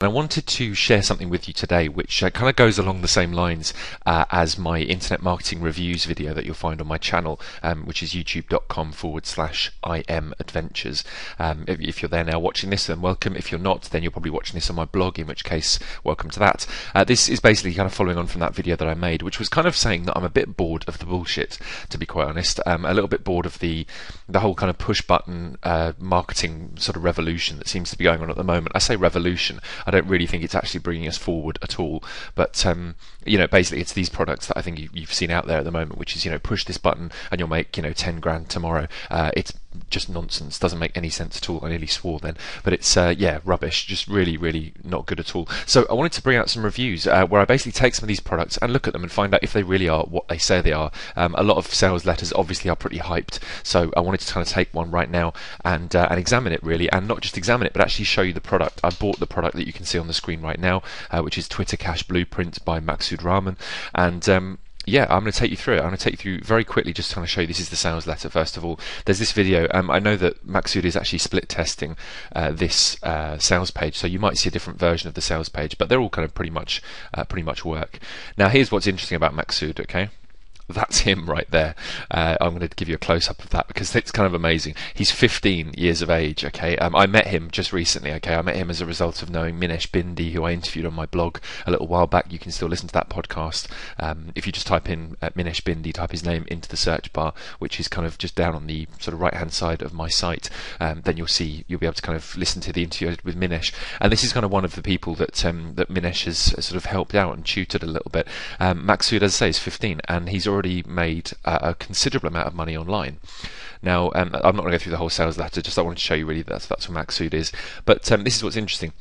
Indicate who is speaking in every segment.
Speaker 1: I wanted to share something with you today which kind of goes along the same lines as my internet marketing reviews video that you'll find on my channel, which is youtube.com/IMadventures. If you're there now watching this, then welcome. If you're not, then you're probably watching this on my blog, in which case welcome to that. This is basically kind of following on from that video that I made, which was kind of saying that I'm a bit bored of the bullshit, to be quite honest. A little bit bored of the whole kind of push button marketing sort of revolution that seems to be going on at the moment. I say revolution, I don't really think it's actually bringing us forward at all. But basically, it's these products that I think you've seen out there at the moment, which is push this button and you'll make 10 grand tomorrow. It's just nonsense. Doesn't make any sense at all. I nearly swore then, but it's rubbish. Just really not good at all. So I wanted to bring out some reviews where I basically take some of these products and look at them and find out if they really are what they say they are. A lot of sales letters obviously are pretty hyped, so I wanted to kind of take one right now and examine it really, and not just examine it, but actually show you the product. I bought the product that you can see on the screen right now, which is Twitter Cash Blueprint by Maksud Rahman, and I'm going to take you through it. I'm going to take you through very quickly, just to kind of show you this is the sales letter. First of all, there's this video. I know that Maksud is actually split testing this sales page, so you might see a different version of the sales page, but they're all kind of pretty much work. Now, here's what's interesting about Maksud, okay? That's him right there. I'm going to give you a close-up of that because it's kind of amazing. He's 15 years of age, okay? I met him just recently, okay? I met him as a result of knowing Minesh Bhindi, who I interviewed on my blog a little while back. You can still listen to that podcast. If you just type in Minesh Bhindi, type his name into the search bar, which is kind of just down on the sort of right-hand side of my site, then you'll be able to kind of listen to the interview with Minesh. And this is kind of one of the people that Minesh has sort of helped out and tutored a little bit. Maksud, as I say, is 15, and he's already made a considerable amount of money online. Now, I'm not going to go through the whole sales letter, just I wanted to show you really that's what Maksud is. But this is what's interesting.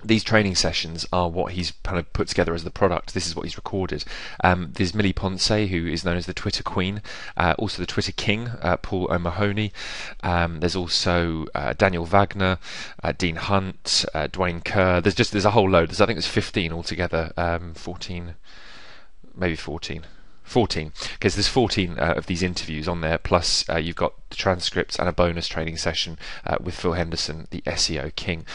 Speaker 1: These training sessions are what he's kind of put together as the product. This is what he's recorded. There's Milli Ponce, who is known as the Twitter Queen, also the Twitter King, Paul O'Mahony. There's also Daniel Wagner, Dean Hunt, Dwayne Kerr. There's a whole load. I think there's 15 altogether. 14, maybe 14. 14, because there's 14 of these interviews on there, plus you've got the transcripts and a bonus training session with Phil Henderson, the SEO king,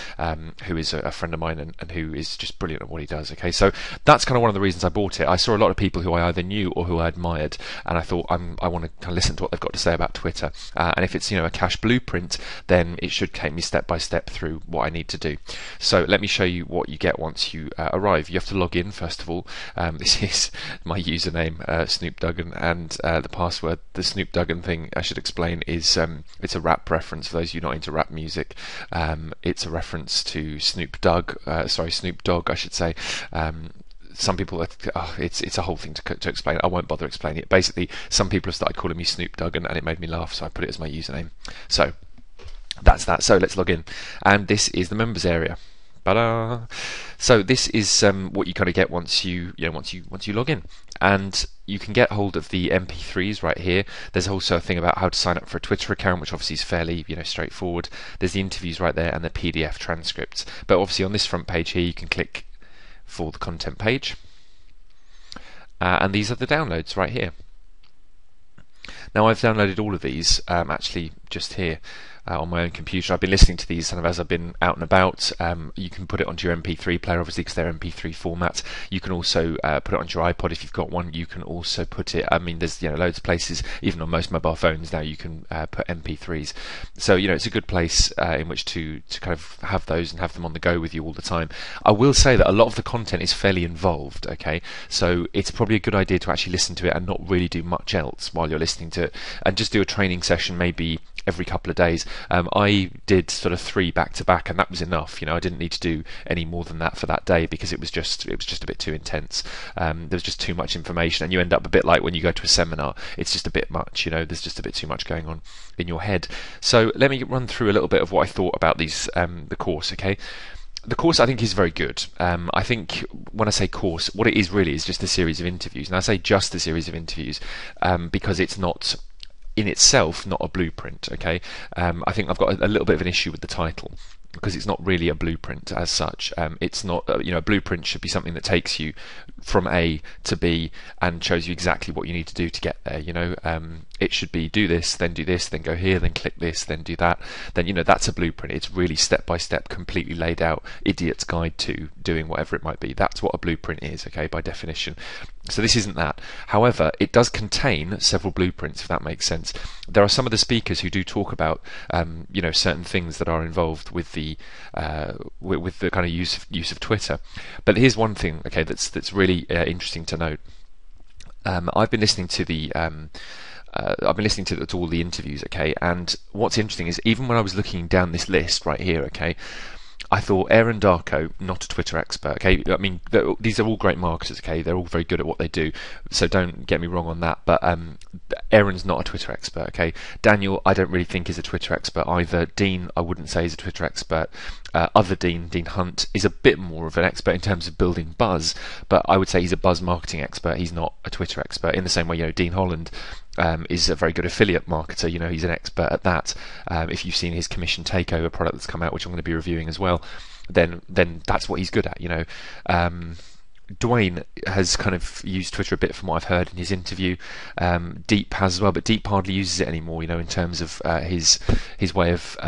Speaker 1: who is a friend of mine and who is just brilliant at what he does. Okay, so that's kind of one of the reasons I bought it. I saw a lot of people who I either knew or who I admired, and I thought I want to kind of listen to what they've got to say about Twitter. And if it's a cash blueprint, then it should take me step by step through what I need to do. So let me show you what you get once you arrive. You have to log in first of all. This is my username, Snoop Duggan, and the password. The Snoop Duggan thing, I should explain, is it's a rap reference for those of you not into rap music. It's a reference to Snoop Dogg, I should say. Some people, it's a whole thing to explain. I won't bother explaining it. Basically, some people have started calling me Snoop Dogg, and it made me laugh, so I put it as my username. So that's that. So let's log in, and this is the members area. Ta-da! So this is what you kind of get once you log in, and you can get hold of the MP3s right here. There's also a thing about how to sign up for a Twitter account, which obviously is fairly straightforward. There's the interviews right there and the PDF transcripts. But obviously on this front page here, you can click for the content page, and these are the downloads right here. Now I've downloaded all of these actually just here. On my own computer. I've been listening to these kind of as I've been out and about. You can put it onto your MP3 player, obviously, because they're MP3 format. You can also put it onto your iPod if you've got one. You can also put it, there's loads of places, even on most mobile phones now, you can put MP3s. So it's a good place in which to kind of have those and have them on the go with you all the time. I will say that a lot of the content is fairly involved, okay? So it's probably a good idea to actually listen to it and not really do much else while you're listening to it, and just do a training session maybe every couple of days. I did sort of 3 back to back, and that was enough. I didn't need to do any more than that for that day because it was just a bit too intense. There was just too much information, and you end up a bit like when you go to a seminar. It's just a bit much. There's just a bit too much going on in your head. So let me run through a little bit of what I thought about these the course. Okay. The course I think is very good. I think when I say course, what it is really is just a series of interviews. And I say just a series of interviews because it's not in itself not a blueprint. Okay, I think I've got a little bit of an issue with the title. because it's not really a blueprint as such. It's not, a blueprint should be something that takes you from A to B and shows you exactly what you need to do to get there. It should be do this, then go here, then click this, then do that. Then that's a blueprint. It's really step by step, completely laid out, idiot's guide to doing whatever it might be. That's what a blueprint is, okay, by definition. So this isn't that. However, it does contain several blueprints, if that makes sense. There are some of the speakers who do talk about, certain things that are involved with the kind of use of Twitter. But here's one thing, okay, that's really interesting to note. I've been listening to to all the interviews, okay, and what's interesting is even when I was looking down this list right here, okay, I thought Aaron Darko, not a Twitter expert, okay? I mean, these are all great marketers, okay? They're all very good at what they do, so don't get me wrong on that. But Aaron's not a Twitter expert, okay? Daniel, I don't really think is a Twitter expert either. Dean, I wouldn't say is a Twitter expert. Other Dean Hunt, is a bit more of an expert in terms of building buzz, but I would say he's a buzz marketing expert. He's not a Twitter expert in the same way, Dean Holland is a very good affiliate marketer. He's an expert at that. If you've seen his commission takeover product that's come out, which I'm going to be reviewing as well, then that's what he's good at. Dwayne has kind of used Twitter a bit from what I've heard in his interview. Deep has as well, but Deep hardly uses it anymore, in terms of his way of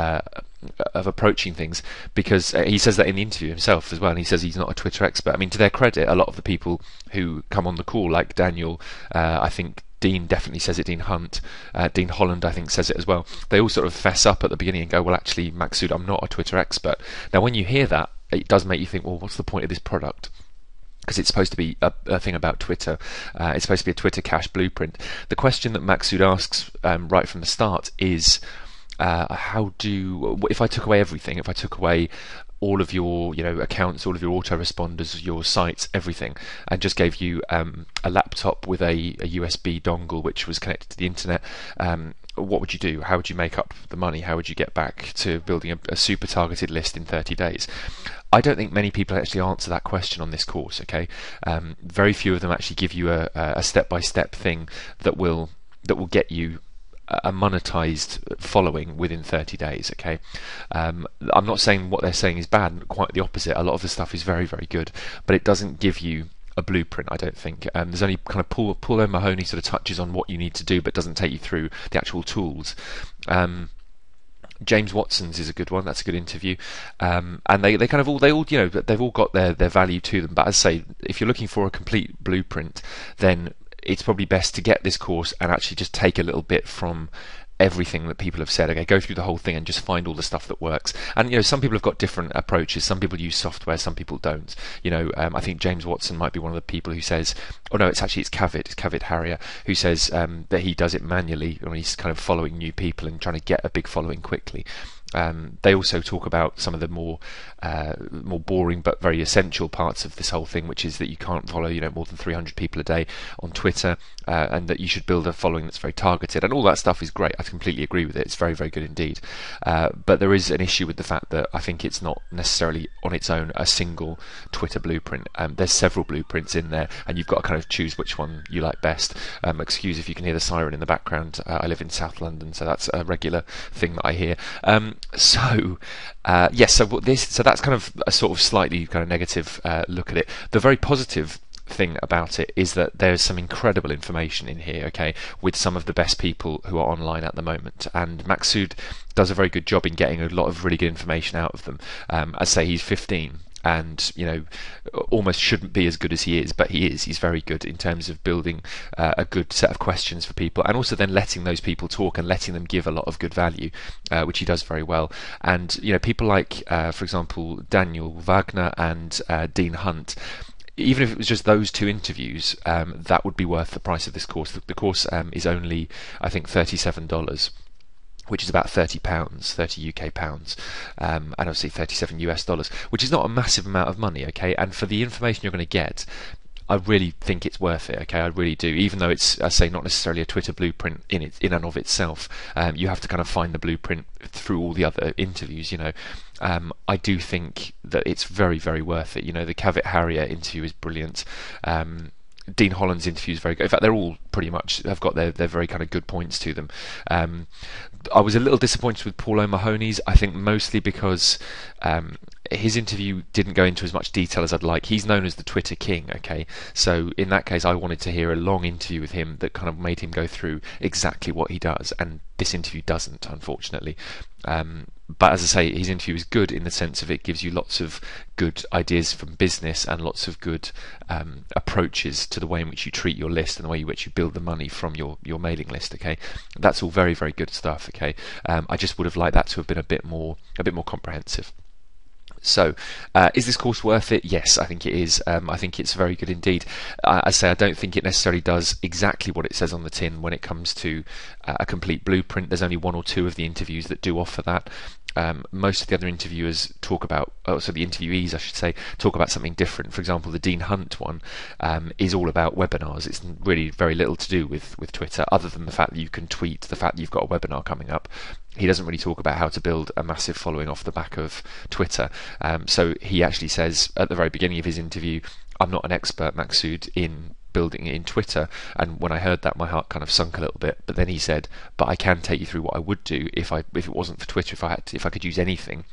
Speaker 1: approaching things, because he says that in the interview himself as well, and he says he's not a Twitter expert. I mean, to their credit, a lot of the people who come on the call, like Daniel, I think Dean definitely says it, Dean Hunt, Dean Holland I think says it as well, they all sort of fess up at the beginning and go, well actually Maksud, I'm not a Twitter expert. Now when you hear that, it does make you think, well, what's the point of this product? Because it's supposed to be a thing about Twitter. It's supposed to be a Twitter Cash blueprint. The question that Maksud asks right from the start is, if I took away everything, if I took away all of your accounts, all of your autoresponders, your sites, everything, and just gave you a laptop with a USB dongle which was connected to the internet, what would you do? How would you make up the money? How would you get back to building a super targeted list in 30 days? I don't think many people actually answer that question on this course, okay? Very few of them actually give you a step-by-step thing that will get you a monetized following within 30 days, okay? I'm not saying what they're saying is bad, quite the opposite. A lot of the stuff is very, very good, but it doesn't give you a blueprint, I don't think. There's only kind of Paul O'Mahony sort of touches on what you need to do, but doesn't take you through the actual tools. James Watson's is a good one. That's a good interview, and they've all got their value to them. But as I say, if you're looking for a complete blueprint, then it's probably best to get this course and actually just take a little bit from everything that people have said. Okay, go through the whole thing and just find all the stuff that works. And some people have got different approaches. Some people use software, some people don't. I think James Watson might be one of the people who says, it's Kavit Haria, who says that he does it manually when he's kind of following new people and trying to get a big following quickly. They also talk about some of the more boring but very essential parts of this whole thing, which is that you can't follow more than 300 people a day on Twitter, and that you should build a following that's very targeted, and all that stuff is great. I completely agree with it. It's very, very good indeed. But there is an issue with the fact that I think it's not necessarily on its own a single Twitter blueprint. There's several blueprints in there, and you've got to kind of choose which one you like best. Excuse if you can hear the siren in the background. I live in South London, so that's a regular thing that I hear. So that's kind of a sort of slightly kind of negative look at it. The very positive thing about it is that there's some incredible information in here, okay, with some of the best people who are online at the moment, and Maksud does a very good job in getting a lot of really good information out of them. I say he's 15 and almost shouldn't be as good as he is, but he's very good in terms of building a good set of questions for people, and also then letting those people talk and letting them give a lot of good value, which he does very well. And people like for example Daniel, Wagner and Dean Hunt, even if it was just those two interviews, that would be worth the price of this course. The course is only, I think, $37, which is about £30, 30 UK pounds, and obviously $37 US, which is not a massive amount of money, okay? And for the information you're going to get, I really think it's worth it, okay? I really do. Even though it's, I say, not necessarily a Twitter blueprint in and of itself, you have to kind of find the blueprint through all the other interviews, I do think that it's very, very worth it. The Kavit Haria interview is brilliant. Dean Holland's interview is very good. In fact, they're all pretty much have got their very kind of good points to them. I was a little disappointed with Paul O'Mahony's. I think mostly because his interview didn't go into as much detail as I'd like. He's known as the Twitter king, okay? So in that case, I wanted to hear a long interview with him that kind of made him go through exactly what he does, and this interview doesn't, unfortunately. But as I say, his interview is good in the sense of it gives you lots of good ideas from business and lots of good approaches to the way in which you treat your list and the way in which you build the money from your mailing list, okay? That's all very, very good stuff, okay? I just would have liked that to have been a bit more comprehensive. So, is this course worth it? Yes, I think it is. I think it's very good indeed. I say I don't think it necessarily does exactly what it says on the tin when it comes to a complete blueprint. There's only one or two of the interviews that do offer that. Most of the other interviewers talk about, so the interviewees, I should say, talk about something different. For example, the Dean Hunt one is all about webinars. It's really very little to do with Twitter, other than the fact that you can tweet, the fact that you've got a webinar coming up. He doesn't really talk about how to build a massive following off the back of Twitter. So he actually says at the very beginning of his interview, I'm not an expert, Maksud, in building in Twitter. And when I heard that, my heart kind of sunk a little bit. But then he said, but I can take you through what I would do if it wasn't for Twitter. If I could use anything,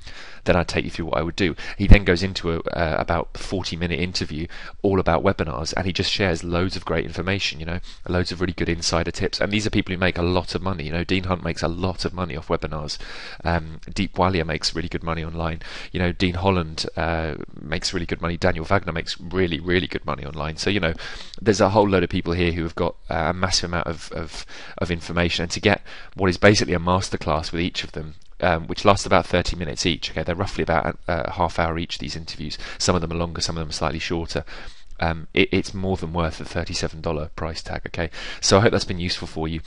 Speaker 1: then I'd take you through what I would do. He then goes into about 40-minute interview all about webinars, and he just shares loads of great information, loads of really good insider tips. And these are people who make a lot of money. Dean Hunt makes a lot of money off webinars. Deep Walia makes really good money online. Dean Holland makes really good money. Daniel Wagner makes really, really good money online. So, there's a whole load of people here who have got a massive amount of information, and to get what is basically a masterclass with each of them, which lasts about 30 minutes each. Okay, they're roughly about a half hour each, these interviews. Some of them are longer, some of them are slightly shorter. It's more than worth the $37 price tag, okay? So I hope that's been useful for you.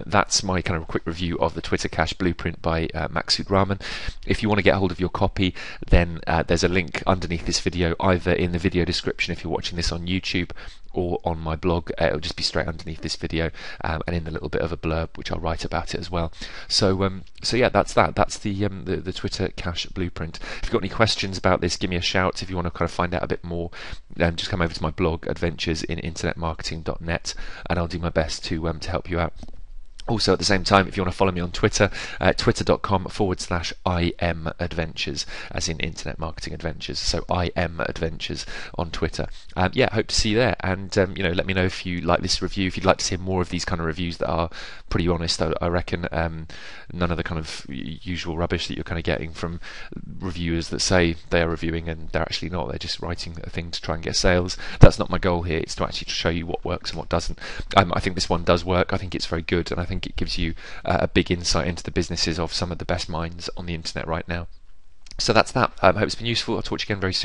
Speaker 1: That's my kind of quick review of the Twitter Cash Blueprint by Maksud Rahman. If you want to get hold of your copy, then there's a link underneath this video, either in the video description if you're watching this on YouTube, or on my blog. It'll just be straight underneath this video, and in the little bit of a blurb which I'll write about it as well. So yeah, that's that. That's the Twitter Cash Blueprint. If you've got any questions about this, give me a shout. If you want to kind of find out a bit more, just come over to my blog, Adventures in internetmarketing.net, and I'll do my best to help you out. Also, at the same time, if you want to follow me on Twitter, twitter.com/IM Adventures, as in Internet Marketing Adventures. So IM Adventures on Twitter. Yeah, hope to see you there. And let me know if you like this review. If you'd like to see more of these kind of reviews that are pretty honest, I reckon. None of the kind of usual rubbish that you're kind of getting from reviewers that say they are reviewing and they're actually not. They're just writing a thing to try and get sales. That's not my goal here. It's to actually show you what works and what doesn't. I think this one does work. I think it's very good, and I think it gives you a big insight into the businesses of some of the best minds on the internet right now. So that's that. I hope it's been useful. I'll talk to you again very soon.